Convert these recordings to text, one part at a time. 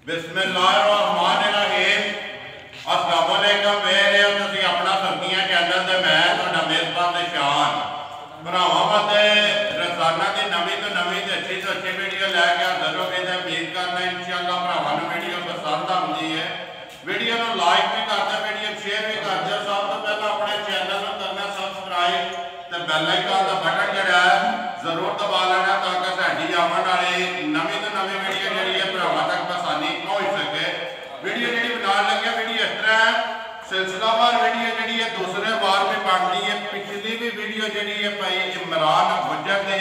बिस्मिल्लाहिर्रहमानिर्रहीम। अस्सलाम वालेकुम। मेरे तुसीं अपना सब्जियां चैनल ते मैं तुहाडा मेज़बान शान भरावां वास्ते रोज़ाना की नवीं तो नवीं ते अच्छी वीडियो लैके हाज़र हो गए। उम्मीद करना इंशाअल्लाह भरावां नूं वीडियो पसंद आती है। वीडियो को लाइक भी करते, वीडियो शेयर भी करते। सब तो पहले अपने चैनल को करना सब्सक्राइब तो बैल आइकन का बटन जड़ा है जरूर दबा लेना ताकि साडी आने वाली नवीं तो नवीं वीडियो जी है भरावां तक आसानी पहुँच सके। वीडियो जी बना लगे वीडियो इस तरह सिलसिलावार वीडियो जी है दूसरे बार भी बनती है। पिछली भी वीडियो जी है भाई इमरान गुज्जर के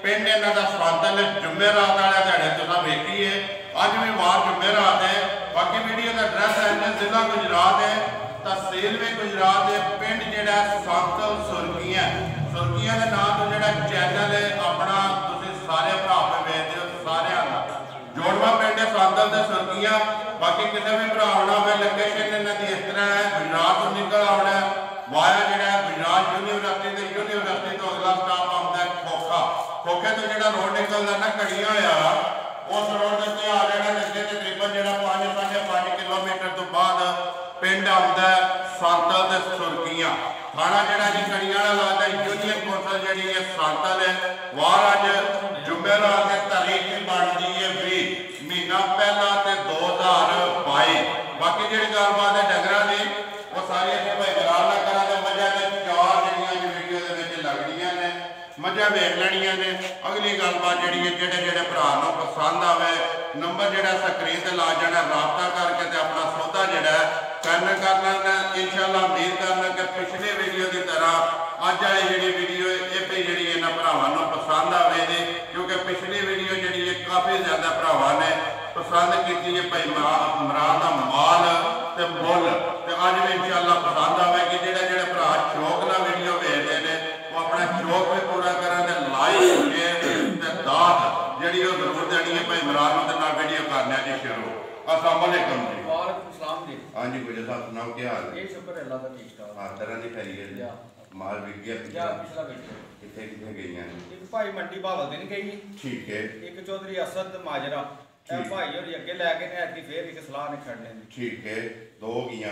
पिंड इन्हों का स्वागत है जुमेरात वाले दिहाड़े तुम वेखी है। अज भी वार जुमेरात है। बाकी वीडियो का एड्रैस है जिला गुजरात है, तहसील भी गुजरात है, पिंड जोड़ा सांकल सुरखियां सुरखियां के नाम तो जो चैनल है अपना तुम सारे भरा वेखते हो सारे जोड़वा पिंड है सांकल से सुरखियां। बाकी किसी भी भरा आना हो लोकेशन इन्हों की इस तरह है गुजरात को निकल आना वाया जो गुजरात यूनिवर्सिटी तो अगला स्टाप आता है खोखा। खोखे तो जो रोड निकलता ना कड़िया होया उस रोड के आ जाना अगे तकरीबन जो 5-5.5 किलोमीटर तो बाद पिंड आता है सांतल ते सुरखियां। थाना जोड़ा जी कड़िया लगता है यूनियन कौंसल जी है सांतल है। वार अज जुमेरात की तारीख बनती है 20 महीना पहला 2022। बाकी जी गलबात है डंगर की वो सारी भाई बरार ना करा मझा के 4 जड़ियाँ वीडियो के लगनिया ने मझा वेख लनिया ने। अगली गलबात जी है जोड़े भरा पसंद आए नंबर जोड़ा स्क्रीन से ला जाना राबता करके अपना सौदा जोड़ा करना इंशाअल्लाह। उम्मीद करना कि पिछले वीडियो की तरह अज वाली जी वीडियो ये भी जी इन्होंने भरावान पसंद आएगी क्योंकि पिछली वीडियो जी है काफ़ी ज़्यादा भरावान ने पसंद की है भाई इमरान का माल तो मुल तो अज भी इंशाअल्लाह पसंद आएगी। जोड़े भरा शौक ना वीडियो वेखते हैं वो अपना शौक भी पूरा करें लाइक शेयर दात जी जरूर देनी है भाई इमरान वीडियो करने जी शुरू। अस्सलाम वालेकुम जी। हाँ जी गुजर साहब सुनाओ क्या हाल है? शुक्र है अल्लाह का ठीक ठाक। हर तरह की खैरियत है। माल बिक गया पिछला कितने कितने गई हैं? एक भाई मंडी भावलदिन गई। ठीक है। एक चौधरी असद माजरा भाई और अगे लैके ने ऐतकी फिर एक सलाह ने खड़ने दी। ठीक है। दो गईयां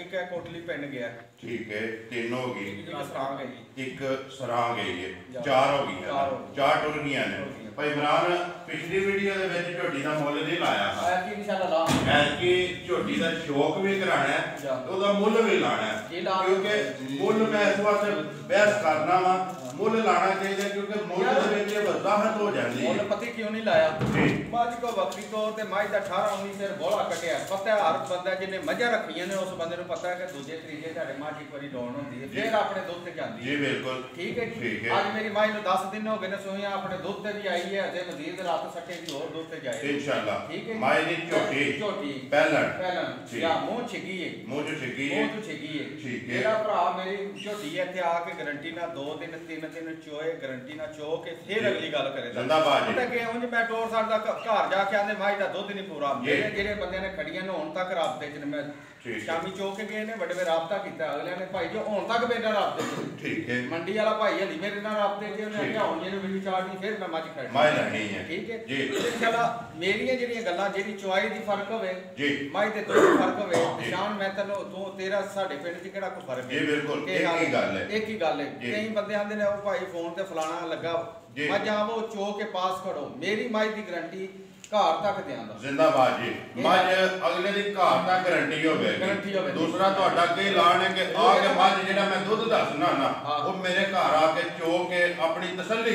एक है कोटली पिंड गया। ठीक है। 3 हो गई। एक सरां गई है 4 हो गई 4 टुर गई ने। भाई इमरान पिछली वीडियो के झोटी का मुल नहीं लाया ऐतकी झोटी का शौक भी कराना है तो मुल भी लाना है क्योंकि मुल मैं इस वास्ते बहस करना वा मुल लाना चाहिए क्योंकि मुल वजाहत हो जाती है। पता क्यों नहीं लाया मझ को बकरी तौर पर मझ का 18-19 सिर बोला कटिया पता है हर बंदा जिन्हें मझा रखिया ने उस बंदे को पता है कि दूजे तीजे ध्याड़े मझ एक बार डाउन होती है फिर अपने दुध से जाती है। बिल्कुल ठीक है। अज मेरी मझ को 10 दिन हो गए ने सोइयां अपने दुध से भी आई है अजे मजीद रात सकेगी और दुध से जाए इंशाअल्लाह। ठीक है। मझ दी झोटी पहलन या मुंह छिगी है मुंह जो छिगी है ठीक है। मेरा भरा मेरी झोटी इत्थे आके गारंटी ना 2 दिन 3 दिन चोए गारंटी ना चो के फिर अगली गल करे पता कि उंज मैं टोर साड दा घर जाके आंदे मझ दा दुध नहीं पूरा मेरे जेडे बंदे ने खड़ियां ने हुण तक राबते च मैं शामी चो के गए ने बड़े में राबता किया अगले ने भाई जो हुण तक मेरे नाल राबते ठीक है। मंडी वाला भाई हली मेरे नाल राबते च उन्हें आख्या हुण जेनु वीडियो चार नहीं फिर मैं मझ खड़ मैं नहीं है ठीक है जी। इंशाअल्लाह मेरियां जेड़ियां गल्लां जेडी चुआई दी फर्क होवे जी मझ ते दुध फर्क होवे निशान मैं तैनूं तू तेरा साडे पिंड च केड़ा कोई फर्क है जी बिल्कुल एक ही गल है। कई बंदे आंदे ने ओ भाई फोन ते फलाना लगा मझ आवो चो के पास खड़ो मेरी मझ दी गारंटी घर तक देंदा जिंदाबाद जी। मझ अगले दी घर तक गारंटी होवे दूसरा ਤੁਹਾਡਾ के लाण है कि आ के मझ जेड़ा मैं दुध दसना ना वो मेरे घर आके चो के अपनी तसल्ली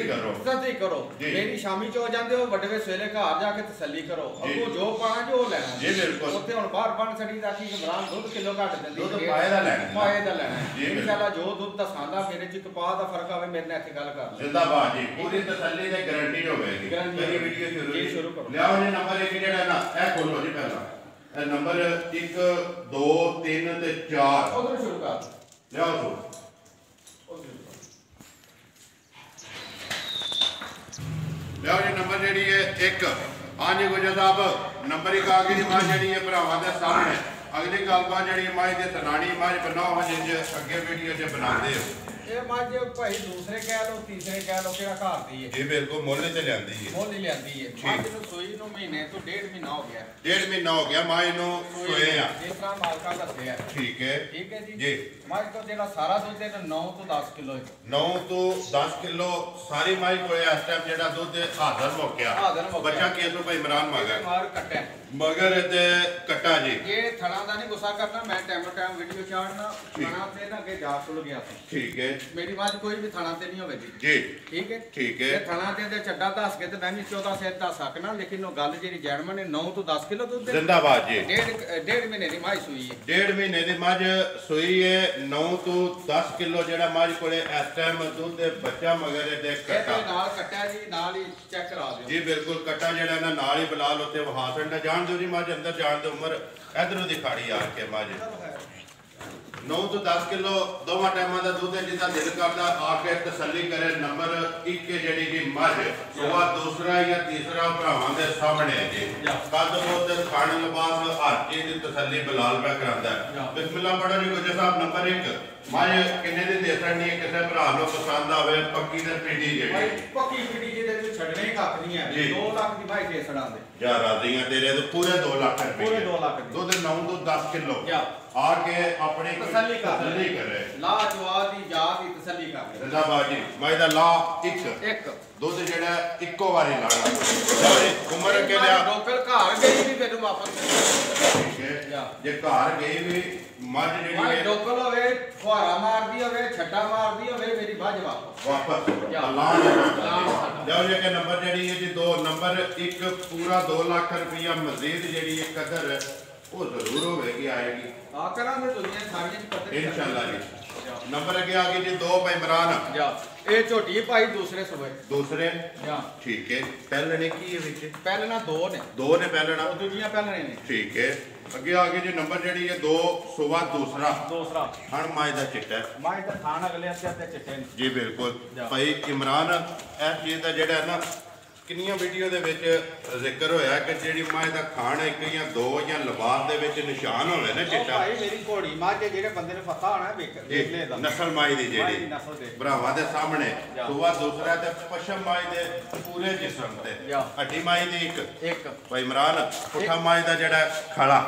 करो मेरी शामी चो जांदे हो बड़े सवेले घर जाके तसल्ली करो अगो जो पाना जो लेना जी बिल्कुल उत्ते हुन बाहर बन छड़ी दा की इमरान दुध किलो घट दिंदी दुध पाए दा लेना इंशाअल्लाह जो दुध दसांदा मेरे च कपा दा फर्क आवे मेरे नाल इत्थे गल कर जिंदाबाद जी पूरी तसल्ली ते गारंटी होवेगी। मेरी वीडियो शुरू करो लियाओ जी नंबर 1 जेड़ा ना ए खोलो जी पहला नंबर 1 2 3 ते 4 उधर शुरू कर लियाओ तो लियाओ जी नंबर जेडी है 1 हां जी गुजर साहब नंबर 1 आ गई जी मां जेडी है भरावां दे सामने अगली गलबात जेडी मां दे तनानी मां बनाओ जिंज अगे वीडियो च बनाते हो ਇਹ ਮੱਝ ਭਾਈ ਦੂਸਰੇ ਕਹਿ ਲੋ ਤੀਸਰੇ ਕਹਿ ਲੋ ਕਿਹੜਾ ਘਰ ਦੀ ਹੈ ਜੀ ਬਿਲਕੁਲ ਮੁੱਲ ਤੇ ਲਿਆਂਦੀ ਹੈ ਮੁੱਲ ਹੀ ਲਿਆਂਦੀ ਹੈ ਮੱਝ ਨੂੰ ਸੂਈ ਨੂੰ ਮਹੀਨੇ ਤੋਂ 1.5 ਮਹੀਨਾ ਹੋ ਗਿਆ 1.5 ਮਹੀਨਾ ਹੋ ਗਿਆ ਮਾਂ ਇਹਨੂੰ ਸੋਏ ਆ ਜਿਸ ਤਰ੍ਹਾਂ ਮਾਲਕਾਂ ਦੱਸਦੇ ਆ ਠੀਕ ਹੈ ਜੀ ਜੀ ਮੱਝ ਤੋਂ ਜਿਹੜਾ ਸਾਰਾ ਦੁੱਧ ਹੈ 9 ਤੋਂ 10 ਕਿਲੋ ਹੈ 9 ਤੋਂ 10 ਕਿਲੋ ਸਾਰੀ ਮਾਈ ਕੋਲੇ ਇਸ ਟਾਈਮ ਜਿਹੜਾ ਦੁੱਧ ਹਾਜ਼ਰ ਹੋ ਗਿਆ ਬੱਚਾ ਕੇਸੋ ਭਾਈ ਇਮਰਾਨ ਮਾਰ ਕੱਟਿਆ ਮਗਰ ਤੇ ਕੱਟਾ ਜੀ ਇਹ ਥਣਾ ਦਾ ਨਹੀਂ ਗੁੱਸਾ ਕਰਨਾ ਮੈਂ ਟਾਈਮ ਵੀਡੀਓ ਚਾੜਨਾ ਥਣਾ ਤੇ ਨਾ ਅੱਗੇ ਜਾ ਸੁਲ ਗਿਆ ਸੀ ਠੀਕ ਹੈ ਮੇਰੀ ਮੱਝ ਕੋਈ ਵੀ ਥਣਾ ਤੇ ਨਹੀਂ ਹੋਵੇ ਜੀ ਠੀਕ ਹੈ ਇਹ ਥਣਾ ਤੇ ਚੱਡਾ ਦੱਸ ਕੇ ਤੇ ਮੈਂ ਵੀ 14 ਸਿਰ ਦੱਸ ਸਕਣਾ ਲੇਕਿਨ ਉਹ ਗੱਲ ਜਿਹੜੀ ਜੈਨਮਨ ਨੇ 9 ਤੋਂ 10 ਕਿਲੋ ਦੁੱਧ ਜ਼ਿੰਦਾਬਾਦ ਜੀ ਡੇਢ ਮਹੀਨੇ ਦੀ ਮੱਝ ਸੂਈ ਹੈ 1.5 ਮਹੀਨੇ ਦੀ ਮੱਝ ਸੂਈ ਹੈ 9 ਤੋਂ 10 ਕਿਲੋ ਜਿਹੜਾ ਮੱਝ ਕੋਲੇ ਇਸ ਟਾਈਮ ਦੁੱਧ ਦੇ ਬੱਚਾ ਮਗਰ ਦੇ ਕੱਟਾ ਨਾਲ ਕੱਟਿਆ ਜੀ ਨਾਲ ਹੀ ਚੈੱਕ ਕਰਾ ਦਿਓ ਜੀ ਬਿਲਕੁਲ ਕੱਟਾ ਜਿਹੜਾ ਨਾ ਨਾਲ ਹੀ ਬਲਾਲ ਉੱਤੇ ਵਹਾਸਣ ਦਾ ਜਾਣ ਦਿਓ ਜੀ ਮੱਝ ਅੰਦਰ ਜਾਣ ਦੀ ਉਮਰ ਇਧਰੋਂ ਦੀ ਖਾੜੀ ਆ ਕੇ ਮੱਝ 9 ਤੋਂ 10 ਕਿਲੋ ਦੋਵਾਂ ਟਾਈਮਾਂ ਦਾ ਦੁੱਧ ਹੈ ਜਿੱਦਾਂ ਦਿਲ ਕਰਦਾ ਆ ਕੇ ਤਸੱਲੀ ਕਰੇ ਨੰਬਰ 1 ਜਿਹੜੀ ਜੀ ਮੱਝ ਉਹ ਦੂਸਰਾ ਜਾਂ ਤੀਸਰਾ ਭਰਾਵਾਂ ਦੇ ਸਾਹਮਣੇ ਹੈ ਜੀ ਕੱਦ ਬੋਤ ਖਾਣ ਲਿਬਾਸ ਹਰ ਚੀਜ਼ ਦੀ ਤਸੱਲੀ ਬਲਾਲ ਮੈਂ ਕਰਾਂਦਾ ਬਿਸਮਿਲ੍ਲਾ ਪੜੋ ਜੀ ਗੁਜਰ ਸਾਹਿਬ ਨੰਬਰ 1 ਮੱਝ ਕਿੰਨੇ ਦੀ ਦੇ ਸਕਣੀ ਹੈ ਕਿਸੇ ਭਰਾ ਨੂੰ ਪਸੰਦ ਆਵੇ ਪੱਕੀ ਤੇ ਪੀੜੀ ਜਿਹੜੀ ਪੱਕੀ ਪੀੜੀ ਜਿਹਦੇ ਵਿੱਚ ਛੱਡਣੇ ਹੀ ਕੱਖ ਨਹੀਂ ਹੈ 2 ਲੱਖ ਦੀ ਭਾਈ ਦੇ ਸੜਾਂ ਦੇ ਜਾ ਰਾਜ਼ੀਆਂ ਤੇਰੇ ਤੋਂ ਪੂਰੇ 2 ਲੱਖ ਰੁਪਏ ਪੂਰੇ 2 ਲੱਖ ਦੁੱਧ 9 ਤੋਂ 10 ਕਿਲੋ ਆ ਕੇ ਆਪਣੀ ਤਸੱਲੀ ਕਰੇ ਲਾ ਜਵਾਬ ਦੀ ਜਾ ਦੀ ਤਸੱਲੀ ਕਰ ਜ਼ਿੰਦਾਬਾਦ ਜੀ ਮੈਂ ਦਾ ਲਾ ਇੱਕ ਦੁੱਧ ਜਿਹੜਾ ਇੱਕੋ ਵਾਰੀ ਲਾਣਾ ਉਮਰ ਅੱਗੇ ਲਿਆ ਡੋਕਲ ਘਰ ਗਈ ਵੀ ਮੈਨੂੰ ਵਾਪਸ ਠੀਕ ਹੈ ਜੇ ਘਰ ਗਈ ਵੀ ਮੱਝ ਜਿਹੜੀ ਹੈ ਡੋਕਲ ਹੋਵੇ ਫੁਹਾਰਾ ਮਾਰਦੀ ਹੋਵੇ ਛੱਡਾ ਮਾਰਦੀ ਹੋਵੇ ਮੇਰੀ ਮੱਝ ਵਾਪਸ ਅੱਲਾਹ ਜਾਓ ਜੇ ਕਿ ਨੰਬਰ ਜਿਹੜੀ ਹੈ ਜੀ 2 ਨੰਬਰ 1 ਪੂਰਾ 2 ਲੱਖ ਰੁਪਇਆ ਮਜ਼ੀਦ ਜਿਹੜੀ ਹੈ ਕਦਰ ਉਹ ਜ਼ਰੂਰ ਹੋਵੇਗੀ ਆਏਗੀ ਆ ਕਰਾਂਗੇ ਦੁਨੀਆ ਸਾਰੀਆਂ ਚ ਪਤਾ ਇਨਸ਼ਾਅੱਲਾ ਜੀ ਨੰਬਰ ਅੱਗੇ ਆ ਗਏ ਜੀ 2 ਭਾਈ ਇਮਰਾਨ ਇਹ ਝੋਟੀ ਭਾਈ ਦੂਸਰੇ ਦੂਸਰੇ ਠੀਕ ਹੈ ਪਹਿਲਣੇ ਕੀ ਹੈ ਵਿੱਚ ਪਹਿਲਣਾ 2 ਨੇ ਪਹਿਲਣਾ ਉਹ ਦੂਜੀਆਂ ਪਹਿਲਣੇ ਨੇ ਠੀਕ ਹੈ ਅੱਗੇ ਆ ਗਏ ਜੀ ਨੰਬਰ ਜਿਹੜੀ ਹੈ 2 ਸੁਬਾ ਦੂਸਰਾ ਹਣ ਮਾਈ ਦਾ ਚਿੱਟਾ ਮਾਈ ਦਾ ਖਾਣ ਅਗਲੇ ਤੇ ਚਿੱਟੇ ਨੇ ਜੀ ਬਿਲਕੁਲ ਭਾਈ ਇਮਰਾਨ ਇਹ ਚੀਜ਼ ਦਾ ਜਿਹੜਾ ਹੈ ਨਾ ਕਿੰਨੀਆਂ ਵੀਡੀਓ ਦੇ ਵਿੱਚ ਜ਼ਿਕਰ ਹੋਇਆ ਕਿ ਜਿਹੜੀ ਮਾਂ ਦਾ ਖਾਣ ਇੱਕ ਜਾਂ 2 ਜਾਂ ਲਿਬਾਸ ਦੇ ਵਿੱਚ ਨਿਸ਼ਾਨ ਹੋਵੇ ਨਾ ਚਿੱਟਾ ਭਾਈ ਮੇਰੀ ਘੋੜੀ ਮਾਂ ਜਿਹੜੇ ਬੰਦੇ ਨੇ ਫਤਾ ਹੋਣਾ ਵੇਖ ਲੈ ਦਾ ਨਸਲ ਮਾਈ ਦੀ ਜਿਹੜੀ ਭਰਾਵਾਂ ਦੇ ਸਾਹਮਣੇ ਸੁਬਾ ਦੂਸਰਾ ਤੇ ਪਸ਼ਮ ਮਾਈ ਦੇ ਪੂਰੇ ਜਿਸਮ ਤੇ ਹੱਡੀ ਮਾਈ ਦੀ ਇੱਕ ਭਾਈ ਇਮਰਾਨ ਪੁੱਠਾ ਮਾਈ ਦਾ ਜਿਹੜਾ ਖਲਾ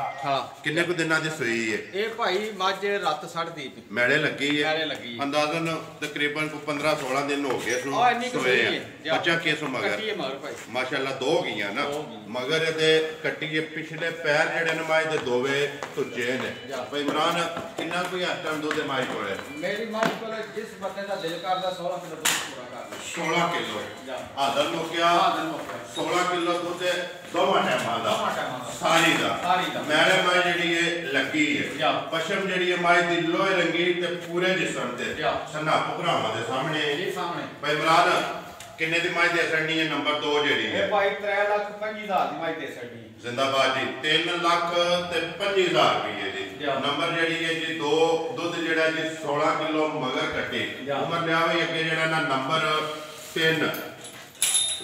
ਕਿੰਨੇ ਕੁ ਦਿਨਾਂ ਦੀ ਸੂਈ ਹੈ ਇਹ ਭਾਈ ਮੱਝ ਰੱਤ ਸੜਦੀ ਮੈਲੇ ਲੱਗੀ ਹੈ ਅੰਦਾਜ਼ਨ ਤਕਰੀਬਨ 15-16 ਦਿਨ ਹੋ ਗਏ ਸੂਏ ਬੱਚਾ ਕਿਸੋਂ ਮਗਰ ਮਾਸ਼ਾਅੱਲਾ 2 ਗਈਆਂ ਨਾ ਮਗਰ ਇਹਦੇ ਕੱਟੀਏ ਪਿਛਲੇ ਪੈਰ ਜਿਹੜੇ ਨਮਾਜ਼ ਦੇ ਦੋਵੇਂ ਤੁੱਜੇ ਨੇ ਭਾਈ ਇਮਰਾਨ ਕਿੰਨਾ ਕੋਈ ਇਸ ਟਾਈਮ ਦੁੱਧ ਦੇ ਮਾਈ ਕੋਲੇ ਮੇਰੀ ਮਾਂ ਕੋਲੇ ਜਿਸ ਬੰਦੇ ਦਾ ਦਿਲ ਕਰਦਾ 16 ਕਿਲੋ ਦੁੱਧ ਪੂਰਾ ਕਰ 16 ਕਿਲੋ ਆਦਰ ਨੂੰ ਕਿਹਾ 16 ਕਿਲੋ ਦੁੱਧ ਦੋਵਾਂ ਟਾਈਮਾਂ ਦਾ ਸਾਰੀ ਦਾ ਮੇਰੇ ਮਾਈ ਜਿਹੜੀ ਇਹ ਲੱਗੀ ਹੈ ਪਸ਼ਮ ਜਿਹੜੀ ਹੈ ਮਾਈ ਦੀ ਲੋਹੇ ਰੰਗੀ ਤੇ ਪੂਰੇ ਜਿਸਮ ਤੇ ਸੰਨਾ ਭਰਾਵਾਂ ਦੇ ਸਾਹਮਣੇ ਭਾਈ ਇਮਰਾਨ ਕਿੰਨੇ ਦੀ ਮਾਈ ਦੇ ਸੜਨੀ ਹੈ ਨੰਬਰ 2 ਜਿਹੜੀ ਹੈ ਇਹ ਭਾਈ 3,25,000 ਦੀ ਮਾਈ ਦੇ ਸੜਨੀ ਜ਼ਿੰਦਾਬਾਦ ਜੀ 3,25,000 ਰੁਪਏ ਦੀ ਨੰਬਰ ਜਿਹੜੀ ਹੈ ਜੀ 2 ਦੁੱਧ ਜਿਹੜਾ ਜੀ 16 ਕਿਲੋ ਮਗਰ ਕੱਟੇ ਉਮਰ ਲਿਆਵੇ ਅੱਗੇ ਜਿਹੜਾ ਨਾ ਨੰਬਰ 3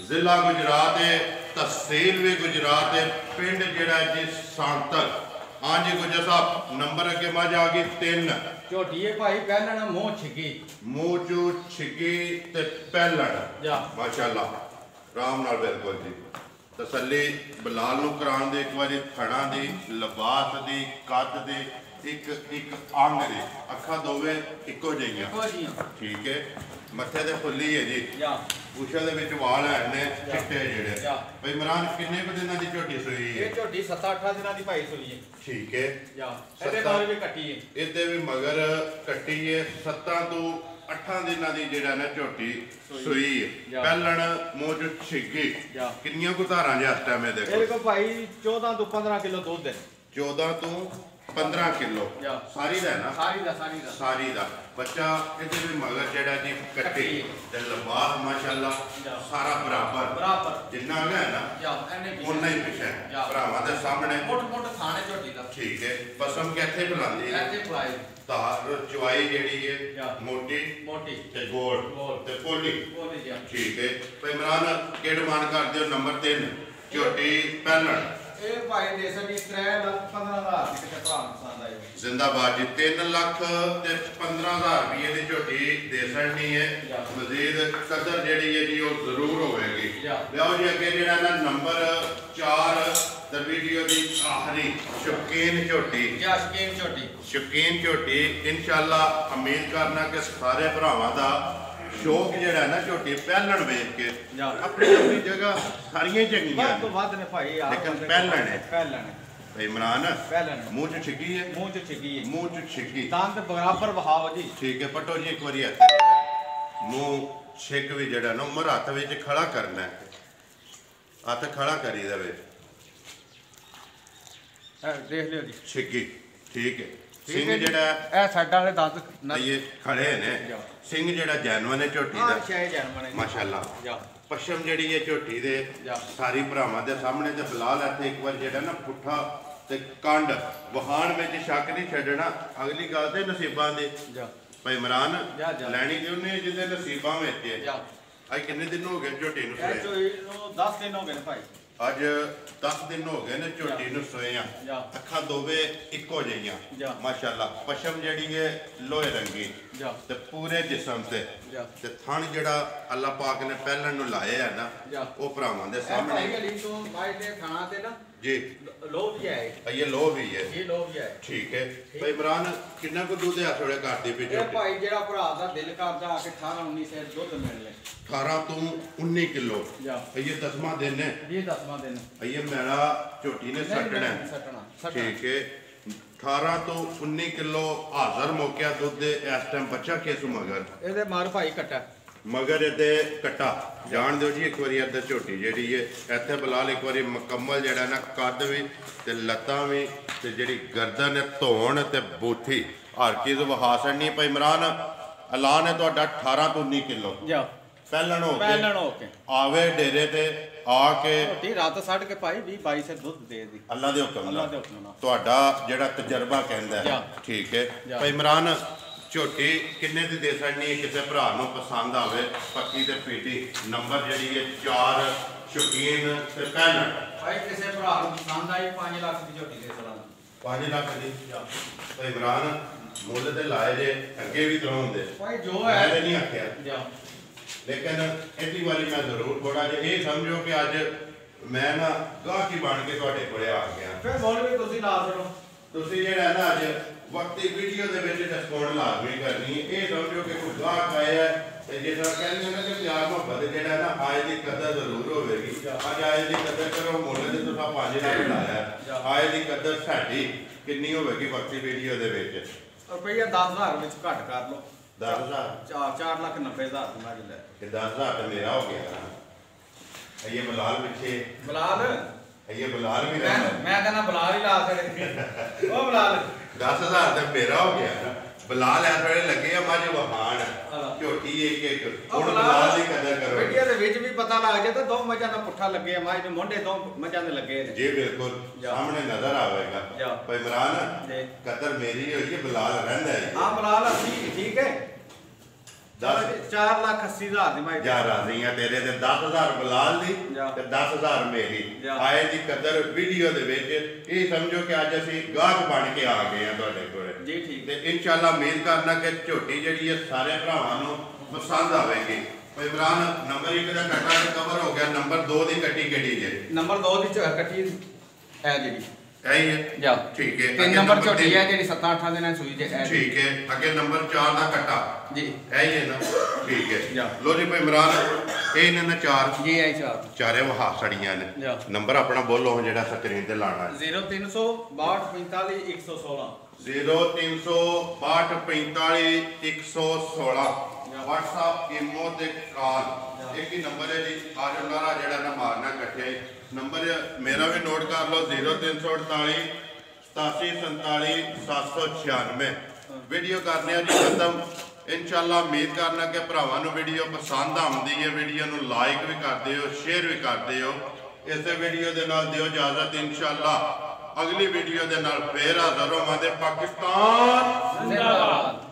ਜ਼ਿਲ੍ਹਾ ਗੁਜਰਾਤ ਹੈ ਤਹਿਸੀਲ ਵੀ ਗੁਜਰਾਤ ਹੈ ਪਿੰਡ ਜਿਹੜਾ ਜੀ ਸਾਂਤਰ ਹਾਂਜੀ ਗੁਜਰ ਸਾਹਿਬ ਨੰਬਰ ਅੱਗੇ ਮੱਝ ਆ ਗਈ 3 ਝੋਟੀ ਹੈ ਭਾਈ ਪਹਿਲਣ ਮੂੰਹ ਚੂ ਛਿੱਗੀ ਤੇ ਪਹਿਲਣ ਮਾਸ਼ਾਅੱਲਾ ਆਰਾਮ ਨਾਲ ਬਿਲਕੁਲ ਜੀ ਤਸੱਲੀ ਬਲਾਲ ਨੂੰ ਕਰਾਉਣ ਦੇ ਇੱਕ ਵਾਰੀ ਥਣਾ ਦੀ ਲਿਬਾਸ ਦੀ ਕੱਦ ਦੀ ਇੱਕ ਅੰਗ ਦੀ ਅੱਖਾਂ ਦੋਵੇਂ ਇੱਕੋ ਜਿਹੀਆਂ ਠੀਕ ਹੈ ਮੱਥੇ ਤੇ ਫੁੱਲੀ ਹੈ ਜੀ ਪੂਛਾਂ ਦੇ ਵਿੱਚ ਵਾਲ ਹੈ ਨੇ ਚਿੱਟੇ ਜਿਹੜੇ ਭਾਈ ਇਮਰਾਨ ਕਿੰਨੇ ਕੁ ਦਿਨਾਂ ਦੀ ਝੋਟੀ ਸੂਈ ਹੈ ਇਹ ਝੋਟੀ 7-8 ਦਿਨਾਂ ਦੀ ਭਾਈ ਸੂਈ ਹੈ ਠੀਕ ਹੈ ਇਹਦੇ ਨਾਲ ਵੀ ਕੱਟੀ ਹੈ ਇਹਦੇ ਵੀ ਮਗਰ ਕੱਟੀ ਹੈ 7 ਤੋਂ 8 ਦਿਨਾਂ ਦੀ ਜਿਹੜਾ ਨਾ ਝੋਟੀ ਸੂਈ ਹੈ ਪਹਿਲਣ ਮੂੰਹ ਚ ਛਿੱਗੀ ਕਿੰਨੀਆਂ ਕੁ ਧਾਰਾਂ ਜੇ ਇਸ ਟਾਈਮ ਇਹਦੇ ਕੋਲ ਭਾਈ 14 ਤੋਂ 15 ਕਿਲੋ ਦੁੱਧ ਹੈ 14 ਤੋਂ 15 ਕਿਲੋ ਸਾਰੀ ਦਾ ਨਾ ਸਾਰੀ ਦਾ ਬੱਚਾ ਇਹਦੇ ਵੀ ਮਗਰ ਜਿਹੜਾ ਜੀ ਕੱਟੀ ਤੇ ਲੰਬਾਸ ਮਾਸ਼ਾਅੱਲਾ ਸਾਰਾ ਬਰਾਬਰ ਜਿੰਨਾ ਹੈ ਨਾ ਉਨਾ ਹੀ ਪਿਛੇ ਭਰਾਵਾਂ ਦੇ ਸਾਹਮਣੇ ਮੋਟ ਥਾਣੇ ਝੋਟੀ ਦਾ ਠੀਕ ਹੈ ਪਸਮ ਕਿੱਥੇ ਬੁਲਾਉਂਦੀ ਹੈ ਇੱਥੇ ਬੁਲਾਈ ਤਾਂ ਚੁਆਈ ਜਿਹੜੀ ਹੈ ਮੋਟੀ ਤੇ ਗੋਲ ਤੇ ਪੋਲੀ ਠੀਕ ਹੈ ਭਾਈ ਇਮਰਾਨ ਕਿਹੜਾ ਮਾਨ ਕਰਦੇ ਹੋ ਨੰਬਰ 3 ਝੋਟੀ ਪਹਿਲਣ ਇਹ ਭਾਈ ਦੇ ਸਾਡੀ 3,15,000 ਦੀ ਕਿਤੇ ਭਰਾ ਪਸੰਦ ਆਈ ਜ਼ਿੰਦਾਬਾਦ ਜੀ 3 ਲੱਖ ਤੇ 15,000 ਰੁਪਏ ਦੀ ਝੋਟੀ ਦੇ ਸਕਣੀ ਹੈ। ਮਜ਼ੀਦ ਕਦਰ ਜਿਹੜੀ ਹੈ ਜੀ ਉਹ ਜ਼ਰੂਰ ਹੋਵੇਗੀ। ਲਿਆਓ ਜੀ ਅੱਗੇ ਜਿਹੜਾ ਨਾ ਨੰਬਰ 4 ਤੇ ਵੀਡੀਓ ਦੀ ਆਖਰੀ ਸ਼ੌਕੀਨ ਝੋਟੀ। ਸ਼ੌਕੀਨ ਝੋਟੀ ਇਨਸ਼ਾਅੱਲਾ ਉਮੀਦ ਕਰਨਾ ਕਿ ਸਾਰੇ ਭਰਾਵਾਂ ਦਾ ਸ਼ੌਕ ਜਿਹੜਾ ਨਾ ਝੋਟੀ ਪਹਿਲਣ ਵੇਖ ਕੇ ਆਪਣੀ ਆਪਣੀ ਜਗ੍ਹਾ ਸਾਰੀਆਂ ਚੰਗੀਆਂ ਵੱਧ ਤੋਂ ਵੱਧ ਨੇ ਭਾਈ ਯਾਰ, ਲੇਕਿਨ ਪਹਿਲਣ ਹੈ ਇਮਰਾਨ ਪਹਿਲਣ ਮੂੰਹ ਚ ਛਿੱਕੀ ਹੈ, ਮੂੰਹ ਚ ਛਿੱਕੀ ਦੰਦ ਬਰਾਬਰ ਵਹਾਓ ਜੀ। ਠੀਕ ਹੈ ਪਟੋ ਜੀ ਇੱਕ ਵਾਰੀ ਹੱਥ ਮੂੰਹ ਛਿੱਕ ਵੀ ਜਿਹੜਾ ਨਾ ਉਮਰ ਹੱਥ ਵਿੱਚ ਖੜਾ ਕਰਨਾ ਹੈ। ਹੱਥ ਖੜਾ ਕਰੀ ਦੇਵੇ ਦੇਖ ਲਿਓ ਜੀ ਛਿੱਕੀ। ਠੀਕ ਹੈ ਸਿੰਘ ਜਿਹੜਾ ਇਹ ਸਾਡਾ ਵਾਲੇ ਦੰਦ ਇਹ ਖੜੇ ਨੇ। ਸਿੰਘ ਜਿਹੜਾ ਜੈਨਵਨ ਹੈ ਝੋਟੀ ਦਾ ਮਾਸ਼ਾਅੱਲਾ। ਪਸ਼ਮ ਜਿਹੜੀ ਹੈ ਝੋਟੀ ਦੇ ਸਾਰੀ ਭਰਾਵਾਂ ਦੇ ਸਾਹਮਣੇ ਤੇ ਬਲਾਲ ਇੱਥੇ ਇੱਕ ਵਾਰ ਜਿਹੜਾ ਨਾ ਪੁੱਠਾ ਤੇ ਕੰਡ ਵਹਾਣ ਵਿੱਚ ਸ਼ੱਕ ਨਹੀਂ ਛੱਡਣਾ। ਅਗਲੀ ਗੱਲ ਤੇ ਨਸੀਬਾਂ ਦੀ ਭਾਈ ਇਮਰਾਨ ਲੈਣੀ ਤੇ ਉਹਨੇ ਜਿਹਦੇ ਨਸੀਬਾਂ ਵਿੱਚ ਹੈ। ਅੱਜ ਕਿੰਨੇ ਦਿਨ ਹੋ ਗਏ ਝੋਟੀ ਨੂੰ ਸੋਏ? 10 ਦਿਨ ਹੋ ਗਏ ਨੇ ਭਾਈ। ਅੱਜ 10 ਦਿਨ ਹੋ ਗਏ ਨੇ ਝੋਟੀ ਨੂੰ ਸੋਏ ਆ। ਅੱਖਾਂ ਦੋਵੇਂ ਇੱਕੋ ਜਿਹੀਆਂ ਮਾਸ਼ਾਅੱਲਾ। ਪਸ਼ਮ ਜਿਹੜੀ ਹੈ ਲੋਹੇ ਰੰਗੀ ਤੇ ਪੂਰੇ ਜਿਸਮ ਤੇ ਥਣ ਜਿਹੜਾ ਅੱਲਾਹ ਪਾਕ ਨੇ ਪਹਿਲਣ ਨੂੰ ਲਾਇਆ ਹੈ ਨਾ ਉਹ ਭਰਾਵਾਂ ਦੇ ਸਾਹਮਣੇ ਜੀ ਲੋਹ ਵੀ ਹੈ। ਇਹ ਲੋਹ ਵੀ ਹੈ। ਇਹ ਲੋਹ ਵੀ ਹੈ। ਠੀਕ ਹੈ ਭਾਈ ਇਮਰਾਨ ਕਿੰਨਾ ਕੁ ਦੁੱਧ ਆ ਥੋੜੇ ਕਰਦੀ ਪਈ ਇਹ ਭਾਈ ਜਿਹੜਾ ਭਰਾ ਦਾ ਦਿਲ ਕਰਦਾ ਆ ਕਿ 18-19 ਸੈਰ ਦੁੱਧ ਮਿਲ ਲੈ। 18 ਤੋਂ 19 ਕਿਲੋ ਇਹ 10ਵਾਂ ਦਿਨ ਹੈ। ਇਹ 10ਵਾਂ ਦਿਨ ਇਹ ਮੇਰਾ ਝੋਟੀ ਨੇ ਸੱਟਣਾ। ਠੀਕ ਹੈ 18 ਤੋਂ 19 ਕਿਲੋ ਹਾਜ਼ਰ ਮੌਕਿਆ ਦੁੱਧ ਦੇ ਇਸ ਟਾਈਮ ਬੱਚਾ ਕਿਸ ਮਗਰ ਇਹਦੇ ਮਾਰ ਭਾਈ ਕੱਟਾ ਮਗਰ ਇਹਦੇ ਕੱਟਾ ਜਾਣ ਦਿਓ ਜੀ ਇੱਕ ਵਾਰੀ ਇੱਧਰ ਝੋਟੀ ਜਿਹੜੀ ਹੈ ਇੱਥੇ ਬਲਾਲ ਇੱਕ ਵਾਰੀ ਮੁਕੰਮਲ ਜਿਹੜਾ ਨਾ ਕੱਦ ਵੀ ਤੇ ਲੱਤਾਂ ਵੀ ਤੇ ਜਿਹੜੀ ਗਰਦਨ ਹੈ ਧੌਣ ਤੇ ਬੂਥੀ ਹਰ ਚੀਜ਼ ਵਹਾ ਛੱਡਣੀ। ਭਾਈ ਇਮਰਾਨ ਐਲਾਨ ਹੈ ਤੁਹਾਡਾ 18 ਤੋਂ 19 ਕਿਲੋ ਪਹਿਲਣ ਹੋ ਕੇ ਆਵੇ ਡੇਰੇ ਤੇ ਆ ਕੇ ਝੋਟੀ ਰਾਤ ਛੱਡ ਕੇ ਭਾਈ 20-22 ਸੇ ਦੁੱਧ ਦੇ ਦੀ ਅੱਲਾ ਦੇ ਹੁਕਮ ਨਾਲ ਤੁਹਾਡਾ ਜਿਹੜਾ ਤਜਰਬਾ ਕਹਿੰਦਾ ਹੈ। ਠੀਕ ਹੈ ਭਾਈ ਇਮਰਾਨ ਝੋਟੀ ਕਿੰਨੇ ਦੀ ਦੇ ਸਕਣੀ ਹੈ ਕਿਸੇ ਭਰਾ ਨੂੰ ਪਸੰਦ ਆਵੇ ਪੱਕੀ ਤੇ ਪੀਟੀ ਨੰਬਰ ਜਿਹੜੀ ਹੈ 4 ਸ਼ੌਕੀਨ ਤੇ ਪਹਿਲਣ ਭਾਈ ਕਿਸੇ ਭਰਾ ਨੂੰ ਪਸੰਦ ਆਈ 5 ਲੱਖ ਦੀ ਝੋਟੀ ਦੇ ਸਕਦਾ 5 ਲੱਖ ਦੀ। ਭਾਈ ਇਮਰਾਨ ਮੁੱਲ ਤੇ ਲਾਏ ਜੇ ਅੱਗੇ ਵੀ ਦਰਾਉਂਦੇ ਭਾਈ ਜੋ ਹੈ ਮੈਂ ਨਹੀਂ ਆਖਿਆ ਲੇਕਿਨ ਇਹਦੀ ਵਾਰੀ ਮੈਂ ਜ਼ਰੂਰ ਥੋੜਾ ਜਿਹਾ ਇਹ ਸਮਝੋ ਕਿ ਅੱਜ ਮੈਂ ਨਾ ਗਾਹਕੀ ਬਣ ਕੇ ਤੁਹਾਡੇ ਕੋਲੇ ਆ ਗਿਆ। ਫਿਰ ਬੋਲ ਵੀ ਤੁਸੀਂ ਲਾ ਸਕੋ। ਤੁਸੀਂ ਜਿਹੜਾ ਨਾ ਅੱਜ ਵਕਤੀ ਵੀਡੀਓ ਦੇ ਵਿੱਚ ਡਿਸਕਾਊਂਟ ਲਾਜ਼ਮੀ ਕਰਨੀ ਹੈ। ਇਹ ਸਮਝੋ ਕਿ ਕੋਈ ਗਾਹਕ ਆਇਆ ਤੇ ਜਿਸ ਤਰ੍ਹਾਂ ਕਹਿੰਦੇ ਨੇ ਕਿ ਪਿਆਰ ਮੁਹੱਬਤ ਜਿਹੜਾ ਨਾ ਆਏ ਦੀ ਕਦਰ ਜ਼ਰੂਰ ਹੋਵੇਗੀ। ਅੱਜ ਆਏ ਦੀ ਕਦਰ ਕਰੋ ਮੁੱਲ ਤੇ ਤੁਸੀਂ 5 ਲੱਖ ਲਾਇਆ ਆਏ ਦੀ ਕਦਰ ਸਾਡੀ ਕਿੰਨੀ ਹੋਵੇਗੀ ਵਕਤੀ ਵੀਡੀਓ ਦੇ ਵਿੱਚ? ਰੁਪਈਆ 10,000 ਵਿੱਚ ਘੱਟ ਕਰ ਲਓ। 10,000 4,90,000 ਦੀ ਮੈਂ ਲੈ ਤੇ 10,000 ਤੇ ਮੇਰਾ ਹੋ ਗਿਆ। ਇਹ ਬਲਾਲ ਪਿੱਛੇ ਬਲਾਲ ਇਹ ਬਲਾਲ ਵੀ ਮੈਂ ਕਹਿੰਦਾ ਬਲਾਲ ਹੀ ਲਾ ਸਕਦੇ ਉਹ ਬਲਾਲ 10,000 ਤੇ ਮੇਰਾ ਹੋ ਗਿਆ। ਬਲਾਲ ਐ ਥੋੜੇ ਲੱਗੇ ਆ ਮੱਝ ਵਹਾਣ ਝੋਟੀ ਇੱਕ ਹੁਣ ਬਲਾਲ ਦੀ ਕਦਰ ਕਰੋ। ਵੀਡੀਓ ਦੇ ਵਿੱਚ ਵੀ ਪਤਾ ਲੱਗ ਜੇ ਤਾਂ ਦੋ ਮੱਝਾਂ ਦਾ ਪੁੱਠਾ ਲੱਗੇ ਆ ਮੱਝ ਦੇ ਮੋਢੇ ਦੋ ਮੱਝਾਂ ਦੇ ਲੱਗੇ ਨੇ। ਜੀ ਬਿਲਕੁਲ ਸਾਹਮਣੇ ਨਜ਼ਰ ਆਵੇਗਾ। ਭਾਈ ਇਮਰਾਨ ਕਦਰ ਮੇਰੀ ਹੋਈ ਹੈ ਬਲਾਲ ਰਹਿੰਦਾ ਹੈ। ਹਾਂ ਬਲਾਲ ਅਸੀਂ ਠੀਕ ਹੈ 4,80,000 ਦੀ ਮੈਂ ਜਾ ਰਾਜ਼ੀ ਆ ਤੇਰੇ ਤੇ 10,000 ਬਲਾਲ ਦੀ ਤੇ 10,000 ਮੇਰੀ ਆਏ ਦੀ ਕਦਰ ਵੀਡੀਓ ਦੇ ਵਿੱਚ ਇਹ ਸਮਝੋ ਕਿ ਅੱਜ ਅਸੀਂ ਗਾਹਕ ਬਣ ਕੇ ਆ ਗਏ ਆ ਤੁਹਾਡੇ ਕੋਲ ਜੀ। ਠੀਕ ਤੇ ਇਨਸ਼ਾਅੱਲਾ ਉਮੀਦ ਕਰਨਾ ਕਿ ਝੋਟੀ ਜਿਹੜੀ ਹੈ ਸਾਰੇ ਭਰਾਵਾਂ ਨੂੰ ਪਸੰਦ ਆਵੇਗੀ। ਭਾਈ ਇਮਰਾਨ ਨੰਬਰ 1 ਦਾ ਕੱਟਾ ਕਵਰ ਹੋ ਗਿਆ। ਨੰਬਰ 2 ਦੀ ਕੱਟੀ ਕਿਹੜੀ ਜੇ? ਨੰਬਰ 2 ਦੀ ਕੱਟੀ ਹੈ ਜਿਹੜੀ ਐਹੀ ਹੈ ਠੀਕ ਹੈ। 3 ਨੰਬਰ ਝੋਟੀ ਹੈ ਜਿਹੜੀ 7-8 ਦਿਨਾਂ ਸੂਈ ਜੇ ਠੀਕ ਹੈ। ਅੱਗੇ ਨੰਬਰ 4 ਦਾ ਕੱਟਾ ਜੀ ਐਹੀ ਹੈ ਨਾ ਠੀਕ ਹੈ। ਲੋ ਜੀ ਭਾਈ ਇਮਰਾਨ ਇਹ ਇਹਨਾਂ ਨੇ 4 ਜੀ ਐ 4 ਚਾਰੇ ਵਹਾ ਸੜੀਆਂ ਨੇ। ਨੰਬਰ ਆਪਣਾ ਬੋਲੋ ਜਿਹੜਾ ਸਕਰੀਨ ਤੇ ਲਾਣਾ ਹੈ 0362 45 116 0362 45 116 WhatsApp ਇਮੋ ਤੇ ਕਾਲ ਇੱਕ ਹੀ ਨੰਬਰ ਹੈ ਜੀ। ਅੱਜ ਉਹਨਾਂ ਦਾ ਜਿਹੜਾ ਨਾ ਮਾਰਨਾ ਇਕੱਠੇ ਨੰਬਰ ਮੇਰਾ ਵੀ ਨੋਟ ਕਰ ਲਓ 0348 8747 796 ਵੀਡੀਓ ਕਰਨੇ ਆ ਜੀ ਖਤਮ। ਇਨਸ਼ਾਅੱਲਾ ਉਮੀਦ ਕਰਨਾ ਕਿ ਭਰਾਵਾਂ ਨੂੰ ਵੀਡੀਓ ਪਸੰਦ ਆਉਂਦੀ ਹੈ। ਵੀਡੀਓ ਨੂੰ ਲਾਈਕ ਵੀ ਕਰਦੇ ਹੋ ਸ਼ੇਅਰ ਵੀ ਕਰਦੇ ਹੋ। ਇਸੇ ਵੀਡੀਓ ਦੇ ਨਾਲ ਦਿਓ ਇਜਾਜ਼ਤ। ਇਨਸ਼ਾਅੱਲਾ ਅਗਲੀ ਵੀਡੀਓ ਦੇ ਨਾਲ ਫੇਰ ਹਾਜ਼ਰ ਹੋਵਾਂਗੇ। ਪਾਕਿਸਤਾਨ ਜ਼ਿੰਦਾਬਾਦ।